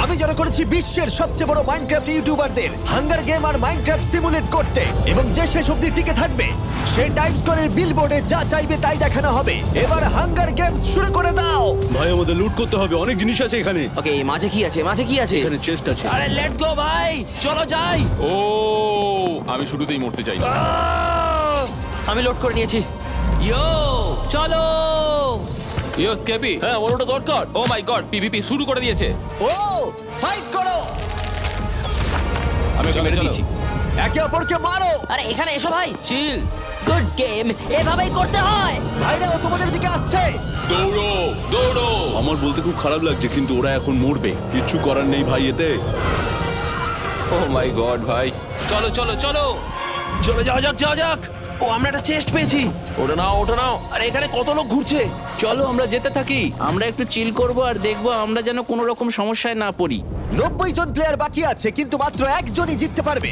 আমি জড়ো করেছি বিশ্বের সবচেয়ে বড় মাইনক্রাফট ইউটিউবারদের হাঙ্গার গেম আর মাইনক্রাফট সিমুলেট করতে, এবং যে শেষ অবধি টিকে থাকবে সে টাইম স্কোয়ারের বিলবোর্ডে যা চাইবে তাই দেখানো হবে। এবার হাঙ্গার গেমস শুরু করে দাও। ভাই আমাদের লুট করতে হবে, অনেক জিনিস আছে এখানে। ওকে, মাঝে কি আছে? মাঝে কি আছে? এখানে চেস্ট আছে। আরে লেটস গো ভাই, চলো যাই। ও আমি শুরুতেই মরতে চাই না। আমি লোড করে নিয়েছি। ইয়ো চলো। ইয়ো স্কেপি, হ্যাঁ, ওর ওটা দরকার। ও মাই গড, পিভিপি শুরু করে দিয়েছে। ও ফাইট করো, আমি ওকে মেরে দিয়েছি। একে অপরকে মারো। আরে এখানে এসো ভাই। চিল। গুড গেম, এভাবেই করতে হয়। ভাইরা ও তোমাদের দিকে আসছে। দৌড়ো দৌড়ো। আমার বলতে খুব খারাপ লাগছে, কিন্তু ওরা এখন মরবে, কিচ্ছু করার নেই ভাই এতে। ও মাই গড ভাই, চলো চলো চলো। চলে যাওয়া যাক, যাওয়া যাক। ও, আমরা একটা চেস্ট পেয়েছি। ওটা নাও, ওটা নাও। আরে এখানে কত লোক ঘুরছে। চলো আমরা যেতে থাকি, আমরা একটু চিল করব আর দেখবো আমরা যেন কোনো রকম সমস্যায় না পড়ি। 90 জন প্লেয়ার বাকি আছে, কিন্তু মাত্র একজনই জিততে পারবে।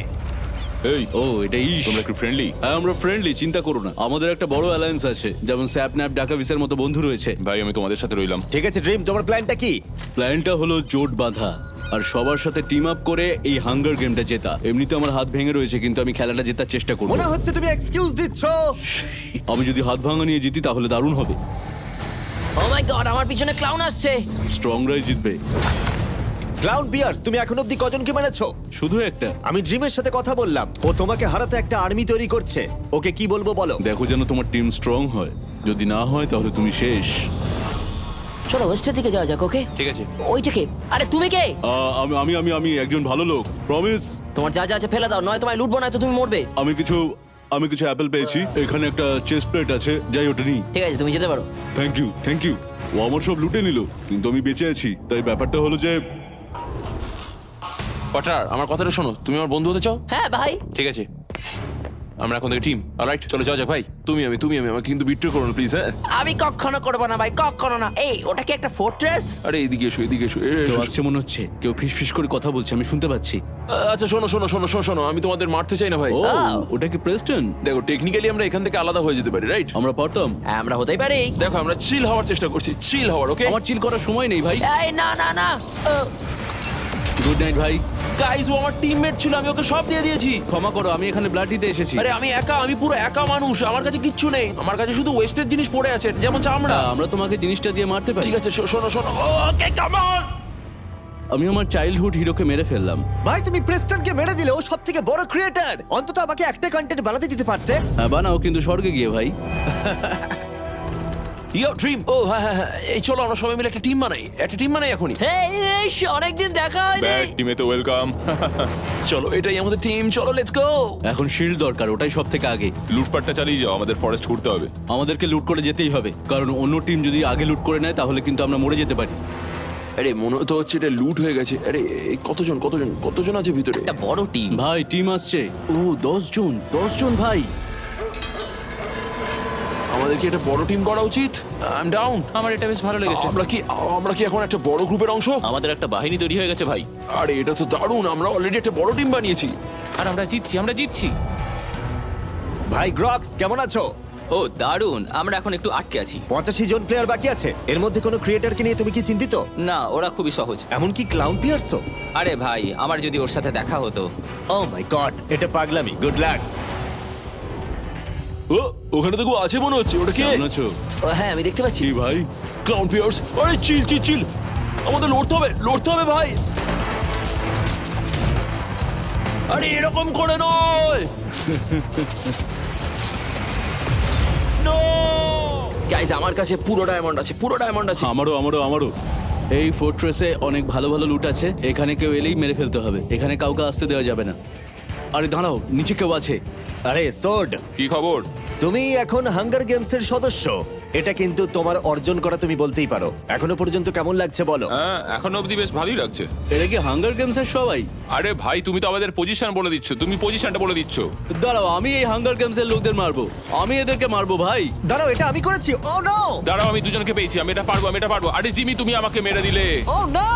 এই ও এটা তোমরা একটু ফ্রেন্ডলি। হ্যাঁ আমরা ফ্রেন্ডলি, চিন্তা করো না। আমাদের একটা বড় অ্যালায়েন্স আছে, যেমন স্যাপন্যাপ, ডাকাভিসের মতো বন্ধু রয়েছে। ভাই আমি তোমাদের সাথে রইলাম। ঠিক আছে ড্রিম, তোমার প্ল্যানটা কি? প্ল্যানটা হলো জোট বাঁধা আর সবার সাথে টিম আপ করে এই হাঙ্গার গেমটা জেতা। এমনিতে আমার হাত ভেঙে রয়েছে, কিন্তু আমি খেলাটা জেতার চেষ্টা করব। মনে হচ্ছে তুমি এক্সকিউজ দিচ্ছ। আমি যদি হাত ভাঙা নিয়ে জিতি তাহলে দারুণ হবে। ও মাই গড, আমার পিছনে ক্লাউন আসছে। স্ট্রংরাই জিতবে। ক্লাউন পিয়ার্স, তুমি এখন অব্দি কজনকে মেরেছো? শুধু একটা। আমি ড্রিমের সাথে কথা বললাম, ও তোমাকে হারাতে একটা আর্মি তৈরি করছে। ওকে কি বলবো বলো? দেখো যেন তোমার টিম স্ট্রং হয়, যদি না হয় তাহলে তুমি শেষ। চলো ওয়েস্টের দিকে যাওয়া যাক। ওকে ঠিক আছে। ওইটাকে। আরে তুমি কে? আমি আমি আমি আমি একজন ভালো লোক, প্রমিস। তোমার যা যা আছে ফেলে দাও, নয় তোমায় লুটবো, নয়তো তুমি মরবে। আমি কিছু অ্যাপেল পেয়েছি, এখানে একটা চেস্ট প্লেট আছে, যাই ওটা নিই। ঠিক আছে, তুমি যেতে পারো। Thank you. ও আমার সব লুটে নিল, কিন্তু আমি বেঁচে আছি। তাই ব্যাপারটা হলো যে পটার, আমার কথাটা শোনো, তুমি আমার বন্ধু হতে চাও? হ্যাঁ ভাই। ঠিক আছে, আমরা এখন থেকে টিম। অলরাইট, চলো যাও যাক ভাই। তুমি আমি আমাকে কিন্তু বিট্রে করো না প্লিজ। হ্যাঁ আমি কখনো করবো না ভাই, কখনো না। এই, ওটা কি একটা ফোর্ট্রেস? আরে এদিকে এসো, এদিকে এসো। কেউ আসছে মনে হচ্ছে, কেউ ফিস করে কথা বলছে, আমি শুনতে পাচ্ছি। আচ্ছা শোনো, আমি তোমাদের মারতে চাই না ভাই। ও ওটা কি প্রেস্টন? দেখো, টেকনিক্যালি আমরা এখান থেকে আলাদা হয়ে যেতে পারি, রাইট? আমরা পারতাম। আমরা হতেই পারি। দেখো, আমরা চিল হওয়ার চেষ্টা করছি, চিল হওয়ার। ওকে, আমার চিল করার সময় নেই ভাই। এই না না না। গুড নাইট ভাই। গাইস, ও আমার টিমমেট ছিল, আমি ওকে সব দিয়ে দিয়েছি। ক্ষমা করো, আমি এখানে ব্লাড দিতে এসেছি। আরে আমি পুরো একা মানুষ, আমার কাছে কিচ্ছু নেই। আমার কাছে শুধু ওয়েস্টের জিনিস পড়ে আছে, যেমন চামড়া। আমরা তোমাকে জিনিসটা দিয়ে মারতে পারি। ঠিক আছে, শোনো। ওকে, কাম অন। আমি আমার চাইল্ডহুড হিরোকে মেরে ফেললাম। ভাই তুমি প্রেস্টনকে মেরে দিলে, ও সবথেকে বড় ক্রিয়েটর। অন্তত আমাকে একটা কন্টেন্ট বানাতে দিতে পারতে। হ্যাঁ বানাও, কিন্তু স্বর্গে গিয়ে ভাই। ইয়ো ড্রিম। ও হ্যাঁ, এই চলো আমরা সবাই মিলে একটা টিম বানাই এখনই। এই অনেকদিন দেখা হয়নি। ব্যাড টিমে তো ওয়েলকাম। চলো, এটাই আমাদের টিম, চলো লেটস গো। এখন শিল্ড দরকার, ওটাই সব থেকে আগে। লুটপাটটা চালিয়ে যাও, আমাদের ফরেস্ট ঘুরতে হবে। আমাদেরকে লুট করে যেতেই হবে, কারণ অন্য টিম যদি আগে লুট করে নেয় তাহলে কিন্তু আমরা মরে যেতে পারি। আরে মনে তো হচ্ছে এটা লুট হয়ে গেছে। আরে কতজন আছে ভিতরে? একটা বড় টিম। ভাই টিম আসছে। ও 10 জন ভাই। আমাদের কি একটা বড় টিম করা উচিত? I am down. আমার এটা বেশ ভালো লেগেছে। আমরা কি এখন একটা বড় গ্রুপের অংশ? আমাদের একটা বাহিনী তৈরি হয়ে গেছে ভাই। আরে এটা তো দারুণ, আমরা অলরেডি একটা বড় টিম বানিয়েছি। আর আমরা জিতছি। ভাই গ্রক্স, কেমন আছো? ও দারুণ, আমরা এখন একটু আটকে আছি। 85 জন প্লেয়ার বাকি আছে। এর মধ্যে কোনো ক্রিয়েটরকে নিয়ে তুমি কি চিন্তিত? না, ওরা খুবই সহজ। এমনকি ক্লাউন পিয়ার্সও? আরে ভাই, আমার যদি ওর সাথে দেখা হতো। ও মাই গড, এটা পাগলামি। Good luck. ও ওখানে তো কেউ আছে মনে হচ্ছে। ওটা কে? কেমন আছো? ও হ্যাঁ, আমি দেখতে পাচ্ছি। কি ভাই? Clown Pierce. আরে চিল, আমাদের লড়তে হবে ভাই। আরে এরকম করে নয়। নো গাইস, আমার কাছে পুরো ডায়মন্ড আছে। আমারও। এই ফোর্ট্রেসে অনেক ভালো লুট আছে, এখানে কেউ এলেই মেরে ফেলতে হবে, এখানে কাউকে আসতে দেওয়া যাবে না। আরে দাঁড়াও, নিচে কেউ আছে। আরে সোর্ড, কি খবর? তুমি এখন হাঙ্গার গেমসের সদস্য। এটা কিন্তু তোমার অর্জন করা, তুমি বলতেই পারো। এখনো পর্যন্ত কেমন লাগছে বলো? হ্যাঁ, এখন অবধি বেশ ভালোই লাগছে। এরা কি হাঙ্গার গেমসের সবাই? আরে ভাই, তুমি তো আমাদের পজিশন বলে দিচ্ছ। তুমি পজিশনটা বলে দিচ্ছ। দাঁড়াও, আমি এই হাঙ্গার গেমসের লোকদের মারবো। আমি এদেরকে মারবো ভাই। দাঁড়াও, এটা আমি করেছি। ও নো! দাঁড়াও, আমি দুজনকে পেয়েছি। আমি এটা পারবো। আরে জিমি, তুমি আমাকে মেরে দিলে। ও না!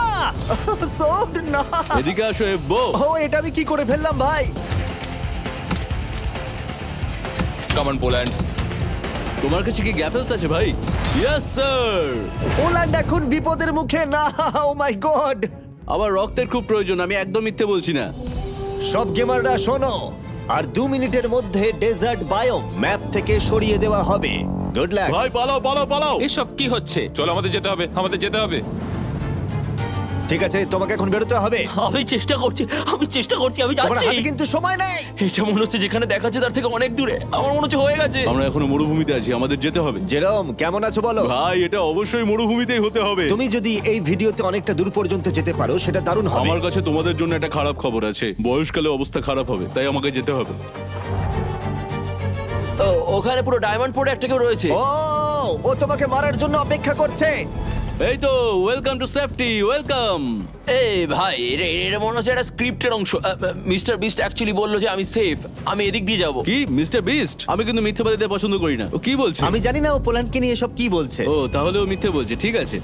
সোর্ড না! এদিকে আসো এব্বো। ও, এটা আমি কি করে ফেললাম ভাই? Come on Poland. তোমার কাছে কি গ্যাপেলস আছে ভাই? Yes sir. পোল্যান্ড এখন বিপদের মুখে না। ও মাই গড! আবার রক্তের খুব প্রয়োজন, আমি একদম মিথ্যে বলছি না। সব গেমাররা শোনো, আর 2 মিনিটের মধ্যে ডেজার্ট বায়োম ম্যাপ থেকে সরিয়ে দেওয়া হবে। Good luck. ভাই পালাও পালাও পালাও। এসব কি হচ্ছে? চলো আমাদের যেতে হবে, আমাদের যেতে হবে। ঠিক আছে, তোমাকে এখন বেরোতে হবে। আমি চেষ্টা করছি, আমি তোমার যাচ্ছি। হাতে কিন্তু সময় নেই। এটা মনে হচ্ছে যেখানে দেখাচ্ছে তার থেকে অনেক দূরে। আমার মনে হচ্ছে হয়ে গেছে। আমরা এখনো মরুভূমিতে আছি, আমাদের যেতে হবে। জেরম, কেমন আছো বলো? ভাই এটা অবশ্যই মরুভূমিতেই হতে হবে। তুমি যদি এই ভিডিওতে অনেকটা দূর পর্যন্ত যেতে পারো সেটা দারুণ হবে। আমার কাছে তোমাদের জন্য একটা খারাপ খবর আছে, বয়সকালে অবস্থা খারাপ হবে, তাই আমাকে যেতে হবে। ওখানে পুরো ডায়মন্ড পড়ে একটা কেউ রয়েছে। ও তোমাকে মারার জন্য অপেক্ষা করছে। এই তো, ওয়েলকাম টু সেফটি, ওয়েলকাম। এই ভাই, এটা মনে হচ্ছে একটা স্ক্রিপ্টের অংশ। মিস্টার বিস্ট অ্যাকচুয়ালি বললো যে আমি সেফ, আমি এদিক দিয়ে যাব। কি মিস্টার বিস্ট? আমি কিন্তু মিথ্যাবাদীদের পছন্দ করি না। ও কি বলছে? আমি জানি না ও পোল্যান্ডকে নিয়ে এসব কি বলছে। ও তাহলে ও মিথ্যে বলছে, ঠিক আছে।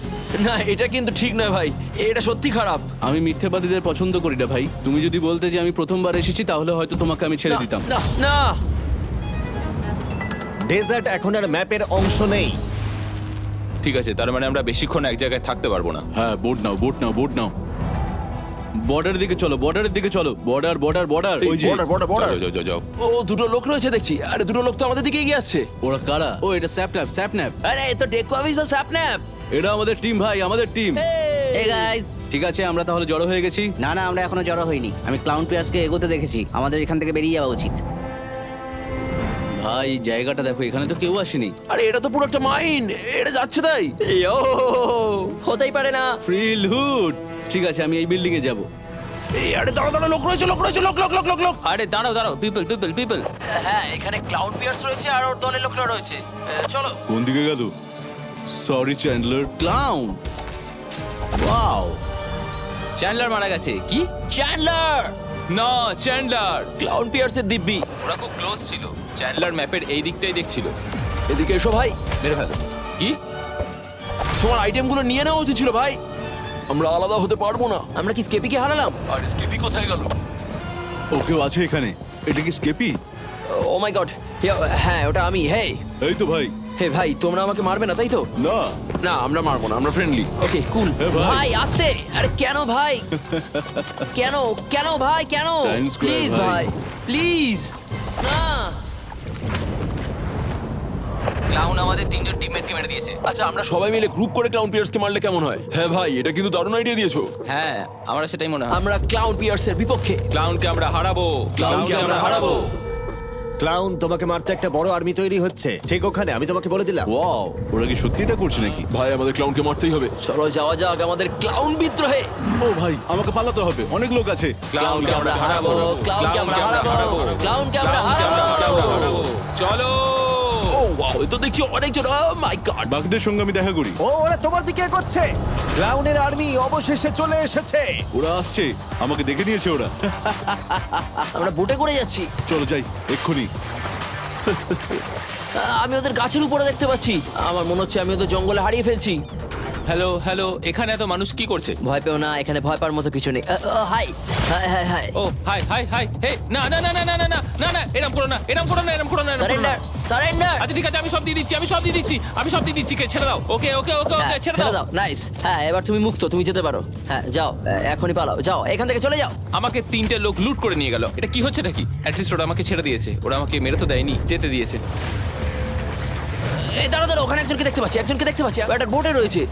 না, এটা কিন্তু ঠিক নয় ভাই, এটা সত্যি খারাপ। আমি মিথ্যাবাদীদের পছন্দ করি না ভাই। তুমি যদি বলতে যে আমি প্রথমবার এসেছি তাহলে হয়তো তোমাকে আমি ছেড়ে দিতাম। না না, ডেজার্ট এখন আর ম্যাপের অংশ নেই। ঠিক আছে, তার মানে আমরা বেশিক্ষণ এক জায়গায় থাকতে পারবো না। হ্যাঁ, বোট নাও বোট নাও বোট নাও। বর্ডারের দিকে চলো, বর্ডারের দিকে চলো। বর্ডার বর্ডার বর্ডার, ওই যে। বর্ডার। যাও, যাও, যাও, যাও। ও, দুটো লোক রয়েছে দেখছি। আরে দুটো লোক তো আমাদের দিকে এগিয়ে আসছে। ওরা কারা? ও এটা স্যাপন্যাপ, স্যাপন্যাপ। আরে এ তো ডেকোয়াভিস আর স্যাপন্যাপ। এটা আমাদের টিম ভাই, আমাদের টিম। এই গাইস, ঠিক আছে, আমরা তাহলে জড়ো হয়ে গেছি। না না, আমরা এখনো জড়ো হইনি। আমি ক্লাউন পিয়ার্সকে এগোতে দেখেছি। আমাদের এখান থেকে বেরিয়ে যাওয়া উচিত। ভাই জায়গাটা দেখো, এখানে তো কেউ আসেনি। আরে এটা তো পুরো একটা মাইন, এটা যাচ্ছে তাই। ও, হতেই পারে না। ফ্রি লুট। ঠিক আছে, আমি এই বিল্ডিং এ যাব। এই আরে দাঁড়া দাঁড়া, লোক রয়েছে, লোক রয়েছে, লোক লোক লোক লোক লোক। আরে দাঁড়াও দাঁড়াও, পিপল পিপল পিপল। হ্যাঁ, এখানে ক্লাউন পিয়ার্স রয়েছে আর ওর দলের লোকরা রয়েছে। চলো। কোন দিকে গেল? Sorry Chandler. Clown, wow. Chandler মারা গেছে। কি? চ্যান্ডলার, না চ্যান্ডলার, ক্লাউন পিয়ার্সের দিব্যি। ওরা খুব ক্লোজ ছিল। চ্যান্ডলার ম্যাপের এই দিকটাই দেখছিল। এদিকে এসো ভাই। মেরে ফেলো। কি? তোমার আইটেমগুলো নিয়ে নেওয়া উচিত ছিল ভাই। আমরা আলাদা হতে পারবো না। আমরা কি স্কেপিকে হারালাম? আর স্কেপি কোথায় গেল? ও কেউ আছে এখানে? এটা কি স্কেপি? ও মাই গড, হ্যাঁ ওটা আমি। হে এই তো ভাই। হে ভাই, তোমরা আমাকে মারবে না তাই তো? না না, আমরা মারবো না, আমরা ফ্রেন্ডলি। ওকে কুল। হে ভাই। ভাই আস্তে। আরে কেন ভাই? কেন কেন ভাই, কেন? Times Square প্লিজ ভাই। ভাই, প্লিজ। না। ক্লাউন আমাদের তিনজন টিমমেটকে মেরে দিয়েছে। আচ্ছা, আমরা সবাই মিলে গ্রুপ করে ক্লাউন পিয়ার্সকে মারলে কেমন হয়? হ্যাঁ ভাই, এটা কিন্তু দারুণ আইডিয়া দিয়েছো। হ্যাঁ, আমার সেটাই মনে হয়। আমরা ক্লাউন পিয়ার্সের বিপক্ষে। ক্লাউনকে আমরা হারাবো, ক্লাউনকে আমরা হারাবো। ক্লাউন, তোমাকে মারতে একটা বড় আর্মি তৈরি হচ্ছে ঠিক ওখানে, আমি তোমাকে বলে দিলাম। ওয়াও, ওরা কি সত্যি এটা করছে নাকি? ভাই আমাদের ক্লাউনকে মারতেই হবে। চলো যাওয়া যাক আমাদের ক্লাউন বিদ্রোহে। ও ভাই, আমাকে পালাতে হবে, অনেক লোক আছে। ক্লাউনকে আমরা হারাবো, ক্লাউনকে আমরা হারাবো, ক্লাউনকে আমরা হারাবো। চলো। ও ওয়াও, এ তো দেখছি অনেকজন। ও মাই গড। বাঘদের সঙ্গে আমি দেখা করি। ওরা তোমার দিকে এগোচ্ছে। ক্লাউনের আর্মি অবশেষে চলে এসেছে। ওরা আসছে, আমাকে দেখে নিয়েছে ওরা। আমরা বোটে করে যাচ্ছি। চলো যাই এক্ষুনি। আমি ওদের গাছের উপরে দেখতে পাচ্ছি। আমার মনে হচ্ছে আমি ওদের জঙ্গলে হারিয়ে ফেলছি। হ্যালো হ্যালো, এখানে এত মানুষ কি করছে? ভয় পেও না, এখানে ভয় পাওয়ার মতো কিছু নেই। Hi hi hi hi. ও হাই হাই হাই, হে না না না না না না না না না, এরম করো না, এরম করো না, এরম করো না, এরম করো না। Surrender, surrender. আচ্ছা ঠিক আছে, আমি সব দিয়ে দিচ্ছি, আমি সব দিয়ে দিচ্ছি, আমি সব দিয়ে দিচ্ছি। ছেড়ে দাও। ওকে ওকে ওকে ওকে, ছেড়ে দাও। নাইস। হ্যাঁ, এবার তুমি মুক্ত, তুমি যেতে পারো। হ্যাঁ যাও, এখনই পালাও, যাও এখান থেকে চলে যাও। আমাকে তিনটে লোক লুট করে নিয়ে গেল। এটা কি হচ্ছে নাকি? অ্যাটলিস্ট ওরা আমাকে ছেড়ে দিয়েছে, ওরা আমাকে মেরে তো দেয়নি, যেতে দিয়েছে। এই দাঁড়াও দাঁড়াও, ওখানে একজনকে দেখতে পাচ্ছি, একজনকে দেখতে পাচ্ছি। একটা বোটে রয়েছে।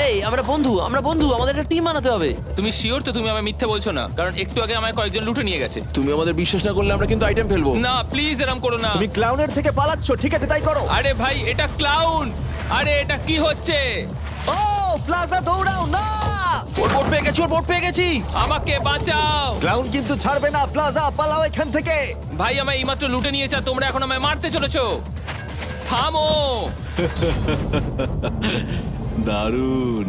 এই আমরা বন্ধু, আমরা বন্ধু, আমাদের একটা টিম বানাতে হবে। তুমি শিওর তো তুমি আমায় মিথ্যে বলছো না? কারণ একটু আগে আমায় কয়েকজন লুটে নিয়ে গেছে। তুমি আমাদের বিশ্বাস না করলে আমরা কিন্তু আইটেম ফেলবো। না প্লিজ এরম করো না। তুমি ক্লাউনের থেকে পালাচ্ছ, ঠিক আছে তাই করো। আরে ভাই, এটা ক্লাউন। আরে এটা কি হচ্ছে? ও প্লাজা, দৌড়াও না। ওর বোট পেয়ে গেছি, ওর বোট পেয়ে গেছি। আমাকে বাঁচাও ক্লাউন কিন্তু ছাড়বে না। প্লাজা, পালাও এখান থেকে। ভাই, আমায় এইমাত্র লুটে নিয়েছে আর তোমরা এখন আমায় মারতে চলেছো। থামো। দারুণ।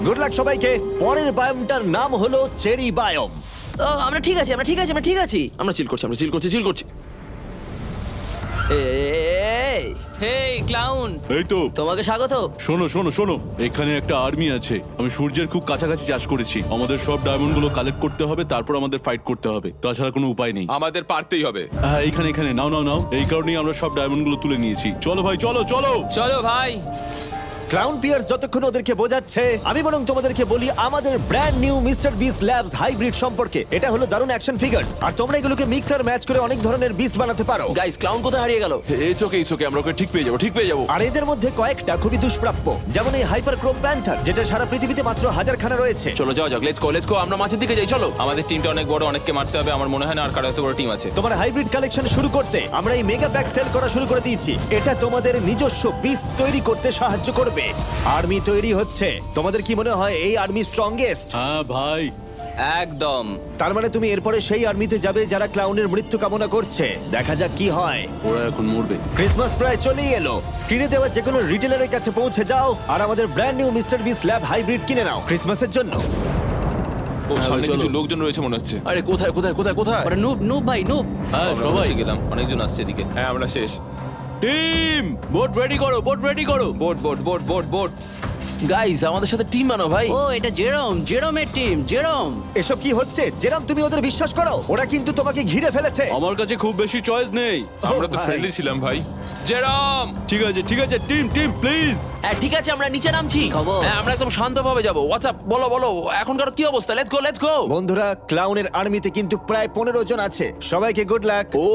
গুড লাক সবাইকে। পরের বায়োমটার নাম হলো চেরি বায়োম। আমরা ঠিক আছি, আমরা ঠিক আছি, আমরা ঠিক আছি। আমরা চিল করছি, আমরা চিল করছি, চিল করছি। এই হেই ক্লাউন, এই তো। তোমাকে স্বাগত। শোনো শোনো শোনো, এখানে একটা আর্মি আছে। আমি সূর্যের খুব কাছাকাছি চাষ করেছি। আমাদের সব ডায়মন্ড গুলো কালেক্ট করতে হবে, তারপর আমাদের ফাইট করতে হবে, তাছাড়া কোনো উপায় নেই। আমাদের পারতেই হবে। হ্যাঁ, এখানে এখানে নাও নাও নাও। এই কারণেই আমরা সব ডায়মন্ড গুলো তুলে নিয়েছি। চলো ভাই, চলো চলো। চলো ভাই। ক্লাউন পিয়ার্স যতক্ষণ ওদেরকে বোঝাচ্ছে আমি বরং তোমাদেরকে বলি আমাদের brand new mister beast labs hybrid সম্পর্কে। এটা হলো দারুণ অ্যাকশন ফিগারস, আর তোমরা এগুলোকে মিক্স আর ম্যাচ করে অনেক ধরনের বিস্ট বানাতে পারো। গাইস, ক্লাউন কোথায় হারিয়ে গেল? এই চোখে আমরা ওকে ঠিক পেয়ে যাবো। আর এদের মধ্যে কয়েকটা খুবই দুষ্প্রাপ্য, যেমন এই হাইপার ক্রোম প্যান্থার, যেটা সারা পৃথিবীতে মাত্র 1000 খানা রয়েছে। চলো যাও যাক, লেটস গো, আমরা মাছের দিকে যাই, চলো। আমাদের টিমটা অনেক বড়, অনেককে মারতে হবে। আমার মনে হয় না আর কারো এত বড় টিম আছে। তোমার হাইব্রিড কালেকশন শুরু করতে আমরা এই মেগা প্যাক সেল করা শুরু করে দিয়েছি। এটা তোমাদের নিজস্ব বিস্ট তৈরি করতে সাহায্য করবে। আর্মি তৈরি হচ্ছে। তোমাদের কি মনে হয় এই আর্মি স্ট্রংগেস্ট? হ্যাঁ ভাই। একদম। তার মানে তুমি এরপরে সেই আর্মিতে যাবে যারা ক্লাউনের মৃত্যু কামনা করছে। দেখা যাক কি হয়। ওরা এখন মরবে। ক্রিসমাস প্রায় চলেই এলো। স্ক্রিনে দেওয়া যে কোনো রিটেলারের কাছে পৌঁছে যাও আর আমাদের brand new mister beast lab hybrid কিনে নাও ক্রিসমাসের জন্য। ও, সামনে চলো। কিছু লোকজন রয়েছে মনে হচ্ছে। আরে কোথায়? ওরা নুব নুব ভাই নুব। হ্যাঁ আমরা সবাই। পৌঁছে গেলাম, অনেকজন আসছে এদিকে। হ্যাঁ, আমরা শেষ। টিম বোট রেডি করো, বোট রেডি করো। Boat boat boat boat boat. Guys, আমাদের সাথে টিম বানাও ভাই। ও এটা জেরোমের টিম, জেরোম। এসব কি হচ্ছে? যেরাম তুমি ওদের বিশ্বাস করো? ওরা কিন্তু তোমাকে ঘিরে ফেলেছে। আমার কাছে খুব বেশি চয়েস নেই। আমরা তো ভাই। ফ্রেন্ডলি ছিলাম ভাই। জেরম, ঠিক আছে টিম প্লিজ। হ্যাঁ ঠিক আছে, আমরা নিচে নামছি। খবর? হ্যাঁ, আমরা একদম শান্তভাবে যাবো। হোয়াটসঅ্যাপ বলো এখনকার কি অবস্থা? Let's go. বন্ধুরা, ক্লাউনের আর্মিতে কিন্তু প্রায় 15 জন আছে। সবাইকে গুড লাক। ও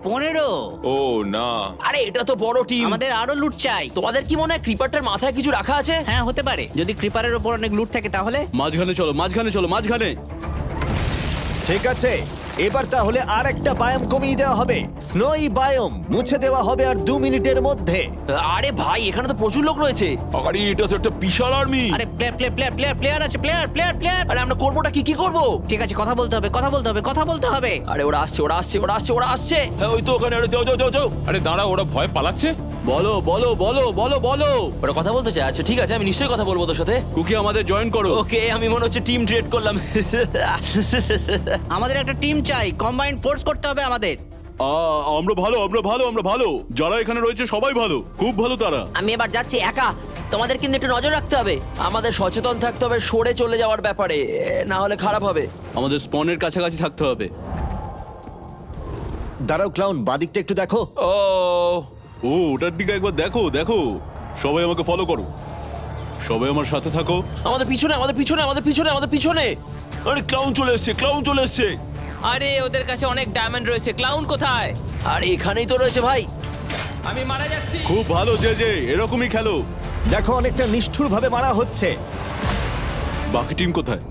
15। ও না। আরে এটা তো বড় টিম। আমাদের আরো লুট চাই। তোমাদের কি মনে হয় ক্রিপারটার মাথায় কিছু রাখা আছে? হ্যাঁ হতে পারে, যদি ক্রিপারের উপর অনেক লুট থাকে তাহলে। মাঝখানে চলো মাঝখানে। ঠিক আছে, এবার তাহলে আর একটা বায়োম কমিয়ে দেওয়া হবে। স্নোই বায়োম মুছে দেওয়া হবে আর 2 মিনিটের মধ্যে। আরে ভাই, এখানে তো প্রচুর লোক রয়েছে। আরে এটা তো একটা বিশাল আর্মি। আরে প্লেয়ার আছে, প্লেয়ার। আরে আমরা করবোটা কি করবো? ঠিক আছে, কথা বলতে হবে। আরে ওরা আসছে। হ্যাঁ, ওই তো ওখানে। আরে যাও। আরে দাঁড়া, ওরা ভয় পালাচ্ছে। বলো। ওরা কথা বলতে চায়। আচ্ছা ঠিক আছে, আমি নিশ্চয়ই কথা বলবো তোর সাথে। কুকি আমাদের জয়েন করো। ওকে, আমি মনে হচ্ছে টিম ট্রেড করলাম। আমাদের একটা টিম চাই, কম্বাইন্ড ফোর্স করতে হবে আমাদের। আমরা ভালো। যারা এখানে রয়েছে সবাই ভালো, খুব ভালো তারা। আমি এবার যাচ্ছি একা। তোমাদের কিন্তু একটু নজর রাখতে হবে। আমাদের সচেতন থাকতে হবে সরে চলে যাওয়ার ব্যাপারে, না হলে খারাপ হবে। আমাদের স্পনের কাছাকাছি থাকতে হবে। দাঁড়াও ক্লাউন, বাদিকটা একটু দেখো। ও ওটার দিকে একবার দেখো। সবাই আমাকে ফলো করো, সবাই আমার সাথে থাকো। আমাদের পিছনে। আরে ক্লাউন চলে এসেছে। আরে ওদের কাছে অনেক ডায়মন্ড রয়েছে। ক্লাউন কোথায়? আর এখানেই তো রয়েছে ভাই। আমি মারা যাচ্ছি। খুব ভালো যে এরকমই খেলো। দেখো, অনেকটা নিষ্ঠুর ভাবে মারা হচ্ছে। বাকি টিম কোথায়?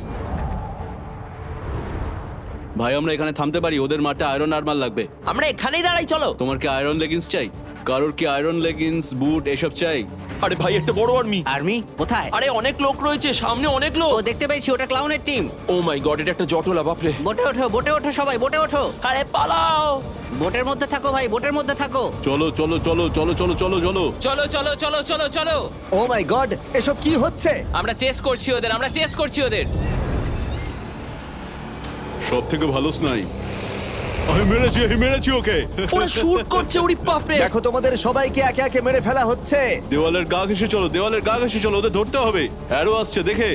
ভাই আমরা এখানে থামতে পারি, ওদের মারতে আয়রন আর্মার লাগবে। আমরা এখানেই দাঁড়াই, চলো। তোমার কি আয়রন লেগিংস চাই? কারোর কি আয়রন লেগিংস, বুট এসব চাই? আরে ভাই, একটা বড় আর্মি। আর্মি কোথায়? আরে অনেক লোক রয়েছে, সামনে অনেক লোক। ও দেখতে পেয়েছি, ওটা ক্লাউনের টিম। ও মাই গড, এটা একটা জটলা, বাপরে। বোটে ওঠো সবাই, বোটে ওঠো। আরে পালাও। বোটের মধ্যে থাকো ভাই, বোটের মধ্যে থাকো। চলো। চলো। ও মাই গড, এসব কি হচ্ছে? আমরা চেস করছি ওদের। সব থেকে ভালো স্নাই। আমি মেরেছি ওকে। ওরা শুট করছে, ওরে বাপরে। দেখো, তোমাদের সবাইকে একে একে মেরে ফেলা হচ্ছে। দেওয়ালের গা ঘেঁষে চলো, ওদের ধরতে হবে। অ্যারো আসছে দেখে।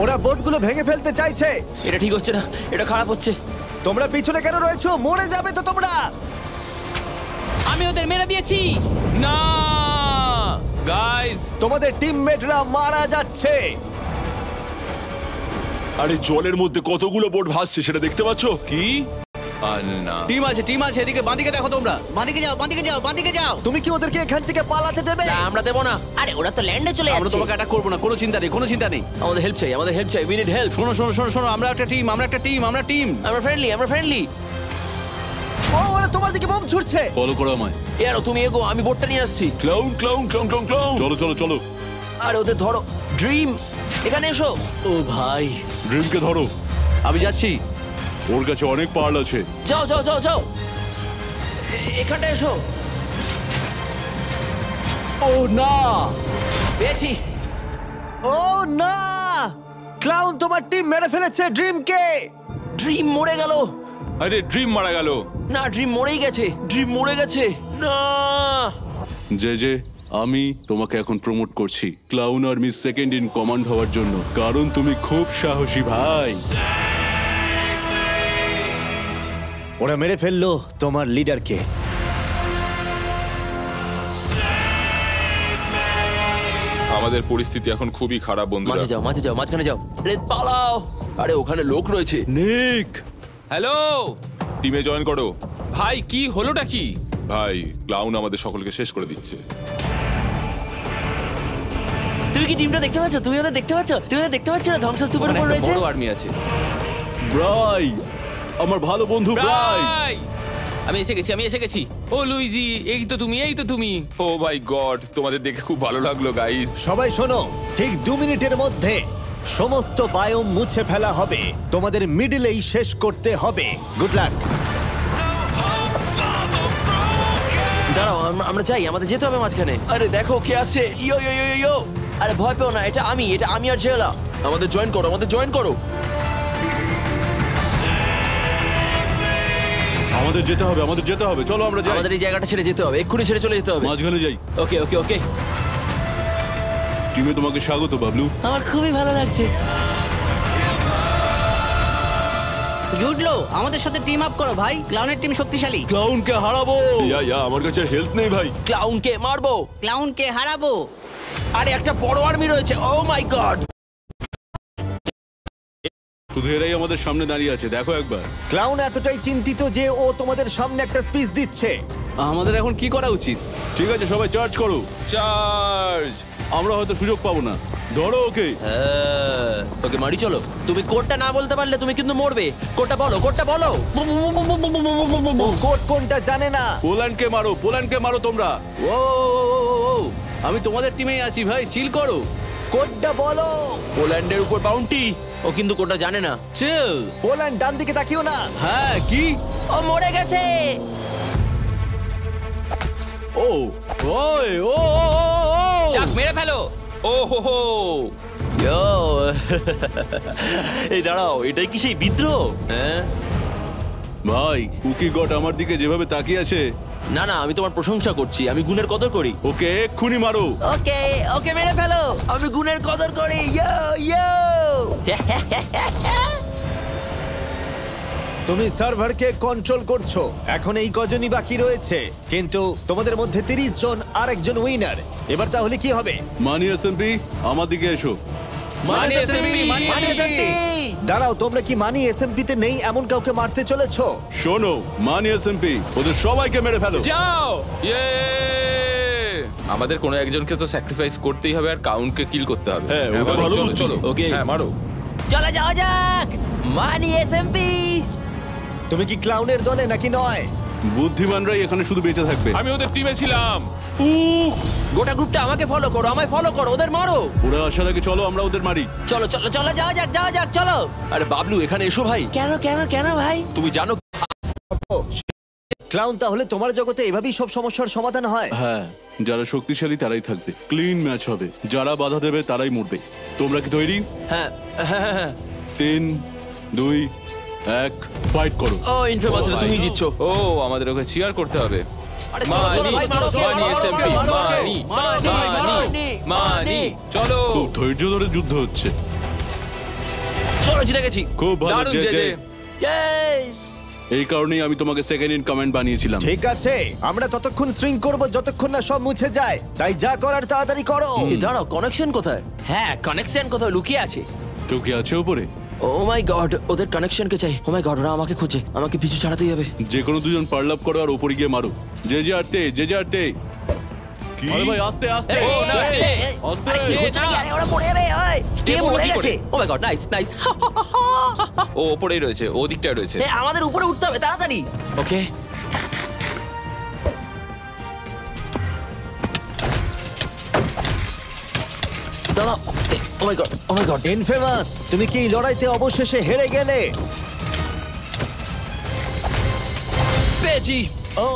ওরা বোটগুলো ভেঙে ফেলতে চাইছে। এটা ঠিক হচ্ছে না, এটা খারাপ হচ্ছে। তোমরা পিছনে কেন রয়েছো? মরে যাবে তো তোমরা। আমি ওদের মেরে দিয়েছি। না গাইস, তোমাদের টিমমেটরা মারা যাচ্ছে। আরে জলের মধ্যে কতগুলো বোট ভাসছে সেটা দেখতে পাচ্ছো? কি? আর না। টিম আছে এদিকে, বাঁদিকে দেখো তোমরা। বাঁদিকে যাও। তুমি কি ওদেরকে এখান থেকে পালাতে দেবে? না, আমরা দেবো না। আরে ওরা তো ল্যান্ডে চলে আমরা যাচ্ছে। তোমাকে অ্যাটাক করবো না, কোনো চিন্তা নেই। আমাদের হেল্প চাই, উই নিড হেল্প। শোনো, আমরা একটা টিম। আমরা ফ্রেন্ডলি। ও, ওরা তোমার দিকে বোম ছুড়ছে। ফলো করো আমায়। এর তুমি এগো, আমি বোটটা নিয়ে আসছি। ক্লাউন। চলো। আর ওদের ধরো। ড্রিম, এখানে এসো। ও ভাই, ড্রিমকে ধরো। আমি যাচ্ছি, ওর কাছে অনেক পার্ল আছে। যাও। এখানটা এসো। ও না, পেয়েছি। ও না, ক্লাউন তোমার টিম মেরে ফেলেছে ড্রিমকে। ড্রিম মরে গেল। আরে ড্রিম মারা গেল। না, ড্রিম মরেই গেছে। না। যে আমি তোমাকে এখন প্রমোট করছি ক্লাউন আর্মির সেকেন্ড ইন কমান্ড হওয়ার জন্য, কারণ তুমি খুব সাহসী ভাই। ওরা মেরে ফেললো তোমার লিডারকে। আমাদের পরিস্থিতি এখন খুবই খারাপ বন্ধুরা। মাঝে যাও মাঝখানে যাও। আরে পালাও। আরে ওখানে লোক রয়েছে। নিক, হ্যালো টিমে জয়েন করো। ভাই, কি হলোটা কি? ভাই ক্লাউন আমাদের সকলকে শেষ করে দিচ্ছে। তুমি কি টিমটা দেখতে পাচ্ছ? তুমি ওদের দেখতে পাচ্ছ? তুমি ওদের দেখতে পাচ্ছ না? ধ্বংসস্তূপের ওখানে উপর একটা রয়েছে। বড় আর্মি আছে। ব্রাই, আমার ভালো বন্ধু ব্রাই। ভাই, আমি এসে গেছি। ও লুইজি, এই তো তুমি। ও মাই গড, তোমাদের দেখে খুব ভালো লাগলো গাইস। সবাই শোনো, ঠিক 2 মিনিটের মধ্যে সমস্ত বায়োম মুছে ফেলা হবে। তোমাদের মিডলেই শেষ করতে হবে। Good luck. দাঁড়াও, আমরা যাই, আমাদের যেতে হবে মাঝখানে। আরে দেখো কে আসছে। ইয়ো ইয়ো ইয়ো ইয়ো। আরে ভয় পেও না, এটা আমি আর জেলা। আমাদের জয়েন করো। আমাদের যেতে হবে, চলো আমরা যাই। আমাদের এই জায়গাটা ছেড়ে যেতে হবে, এক্ষুনি ছেড়ে চলে যেতে হবে। মাঝখানে যাই। ওকে। টিমে তোমাকে স্বাগত বাবলু। আমার খুবই ভালো লাগছে। জুডলো, আমাদের সাথে টিম আপ করো ভাই, ক্লাউনের টিম শক্তিশালী। ক্লাউনকে হারাবো। আমার কাছে হেল্প নেই ভাই। ক্লাউনকে মারবো। ক্লাউনকে হারাবো। আরে একটা বড় আর্মি রয়েছে। ও মাই গড। শুধু এরাই আমাদের সামনে দাঁড়িয়ে আছে, দেখো একবার। ক্লাউন এতটাই চিন্তিত যে ও তোমাদের সামনে একটা স্পিচ দিচ্ছে। আমাদের এখন কি করা উচিত? ঠিক আছে, সবাই চার্জ করো। চার্জ। আমরা হয়তো সুযোগ পাবো না। ধরো ওকে। ওকে মারি চলো। তুমি কোডটা না বলতে পারলে তুমি কিন্তু মরবে। কোডটা বলো। ও কোড কোনটা জানে না। পোল্যান্ডকে মারো তোমরা। ও, আমি তোমাদের টিমেই আছি ভাই, চিল করো। কোডটা বলো। পোল্যান্ডের উপর বাউন্টি। ও কিন্তু কোডটা জানে না। চিল। পোল্যান্ড ডান দিকে তাকিও না। হ্যাঁ, কি? ও মরে গেছে। ও ওই ও চাক মেরে ফেলো। ও হো এই দাঁড়াও, এটাই কি সেই বিদ্রোহ? হ্যাঁ ভাই, কুকি গট আমার দিকে যেভাবে তাকিয়ে আছে। না, আমি তোমার প্রশংসা করছি। আমি গুণের কদর করি। ওকে এক্ষুনি মারো। ওকে মেরে ফেলো। আমি গুণের কদর করি। তুমি সার্ভারকে কন্ট্রোল করছো। এখন এই কজনই বাকি রয়েছে, কিন্তু তোমাদের মধ্যে 30 জন আর একজন উইনার। এবার তাহলে কি হবে? মানি এসএমপি, আমার দিকে এসো। দাঁড়াও, তোমরা কি মানি এসএমপি তে নেই এমন কাউকে মারতে চলেছো? শোনো, মানি এসএমপি, ওদের সবাইকে মেরে ফেলো। যাও। আমাদের কোনো একজনকে তো স্যাক্রিফাইস করতেই হবে, আর কাউন্টকে কিল করতে হবে। হ্যাঁ, ওটা ভালো বুদ্ধি। চলো। ওকে। হ্যাঁ, মারো। চলে যাওয়া যাক। মানি এসএমপি। তুমি কি ক্লাউনের দলে নাকি নয়? বুদ্ধিমানরাই এখানে শুধু বেঁচে থাকবে। আমি ওদের টিমে ছিলাম। গোটা গ্রুপটা আমাকে ফলো করো, আমায় ফলো করো, ওদের মারো। ওরা আসার আগে চলো আমরা ওদের মারি। চলো যাওয়া যাক চলো। আরে বাবলু, এখানে এসো ভাই। কেন ভাই? তুমি জানো ক্লাউন, তাহলে তোমার জগতে এভাবেই সব সমস্যার সমাধান হয়? হ্যাঁ, যারা শক্তিশালী তারাই থাকবে। ক্লিন ম্যাচ হবে, যারা বাধা দেবে তারাই মরবে। তোমরা কি তৈরি? হ্যাঁ। 3, 2, 1, ফাইট করো। ও ইনফেমাস, তুমি জিতছো। ও, আমাদের ওকে চিয়ার করতে হবে। আরে চলো ভাই, মারো ওকে, মানি এসএমপি, মানি। চলো। খুব ধৈর্য ধরে যুদ্ধ হচ্ছে। চলো, জিতে গেছি। খুব ভালো দারুণ J, J, J. J. Yes. এই কারণেই আমি তোমাকে সেকেন্ড ইন কমান্ড বানিয়েছিলাম। ঠিক আছে, আমরা ততক্ষণ স্ট্রিং করব যতক্ষণ না সব মুছে যায়। তাই যা করার তাড়াতাড়ি করো। দাঁড়াও, কানেকশন কোথায়? হ্যাঁ, কানেকশন কোথায় লুকিয়ে আছে? কেউ কি আছে উপরে? ও মাই গড, ওদের কানেকশনকে চাই। ও মাই গড, ওরা আমাকে খুঁজে, আমাকে পিছু ছাড়াতেই হবে। যে কোনো দুজন পার্ল আপ করো আর উপরে গিয়ে মারো। যে আরতে। আরে ভাই, আস্তে আস্তে। ও না, আস্তে। আরে ওরা পড়ে যাবে। ওই কে মরে গেছে? ও মাই গড, নাইস। ও ওপরেই রয়েছে, ও দিকটায় রয়েছে। হ্যাঁ, আমাদের উপরে উঠতে হবে তাড়াতাড়ি। ওকে। দাঁড়াও। ও মাই গড। ইনফেমাস, তুমি কি এই লড়াইতে অবশেষে হেরে গেলে? পেয়েছি। ও,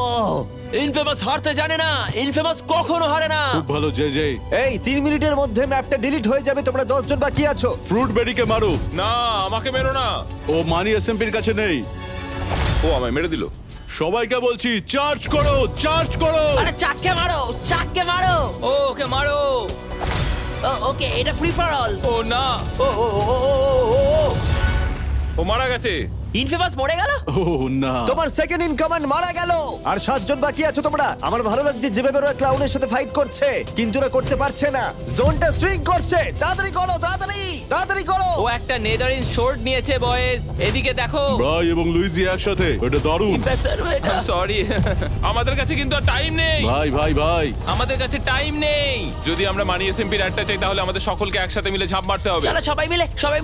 ইনফেমাস হারতে জানে না। ইনফেমাস কখনো হারে না। খুব ভালো জে। এই 3 মিনিটের মধ্যে ম্যাপটা ডিলিট হয়ে যাবে। তোমরা 10 জন বাকি আছো। ফ্রুট বেরিকে মারো। না, আমাকে মেরো না। ও মানি এসএমপির কাছে নেই। ও আমায় মেরে দিল। সবাইকে বলছি, চার্জ করো। আরে চাককে মারো। ও, ওকে মারো। ওকে, এটা ফ্রি ফর অল। ও না, ও মারা গেছে। ইনফেমাস মরে গেল। ও না, তোমার সেকেন্ড ইন কমান্ড মারা গেল। আর 7 জন বাকি আছো তোমরা। আমার ভালো লাগছে যেভাবে ওরা ক্লাউনের সাথে ফাইট করছে, কিন্তু ওরা করতে পারছে না। জোনটা সুইং করছে। তাড়াতাড়ি করো, তাড়াতাড়ি তাড়াতাড়ি করো। ও একটা নেদারিন শোর্ড নিয়েছে বয়েজ, এদিকে দেখো। ব্রাই এবং লুইজি একসাথে, এটা দারুণ। সরি আমাদের কাছে কিন্তু আর টাইম নেই। ভাই ভাই ভাই, আমাদের কাছে টাইম নেই। যদি আমরা মানি এসএমপির একটা চাই তাহলে আমাদের সকলকে একসাথে মিলে ঝাঁপ মারতে হবে। চলো সবাই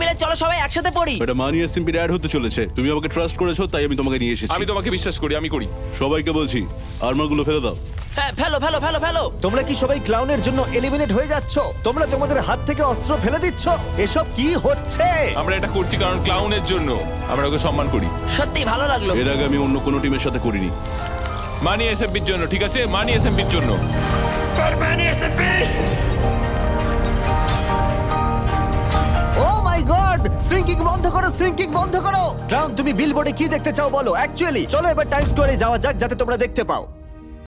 মিলে চলো সবাই একসাথে পড়ি। এটা মানি এসএমপি অ্যাড হতে চলেছে। তুমি আমাকে ট্রাস্ট করেছো, তাই আমি তোমাকে নিয়ে এসেছি। আমি তোমাকে বিশ্বাস করি, আমি করি। সবাইকে বলছি, আর্মারগুলো ফেলে দাও। হ্যাঁ ফেলো। তোমরা কি সবাই ক্লাউনের জন্য এলিমিনেট হয়ে যাচ্ছ? তোমরা তোমাদের হাত থেকে অস্ত্র ফেলে দিচ্ছ। এসব কি হচ্ছে? আমরা এটা করছি কারণ ক্লাউনের জন্য। আমরা ওকে সম্মান করি। সত্যি ভালো লাগলো। এর আগে আমি অন্য কোনো টিমের সাথে করিনি। মানি এসএমপির জন্য, ঠিক আছে? মানি এসএমপির জন্য। ও মাই গড! শ্রিঙ্কিং বন্ধ করো। ক্লাউন, তুমি বিলবোর্ডে কি দেখতে চাও বলো। অ্যাকচুয়ালি চলো এবার টাইম স্কোয়ারে যাওয়া যাক যাতে তোমরা দেখতে পাও।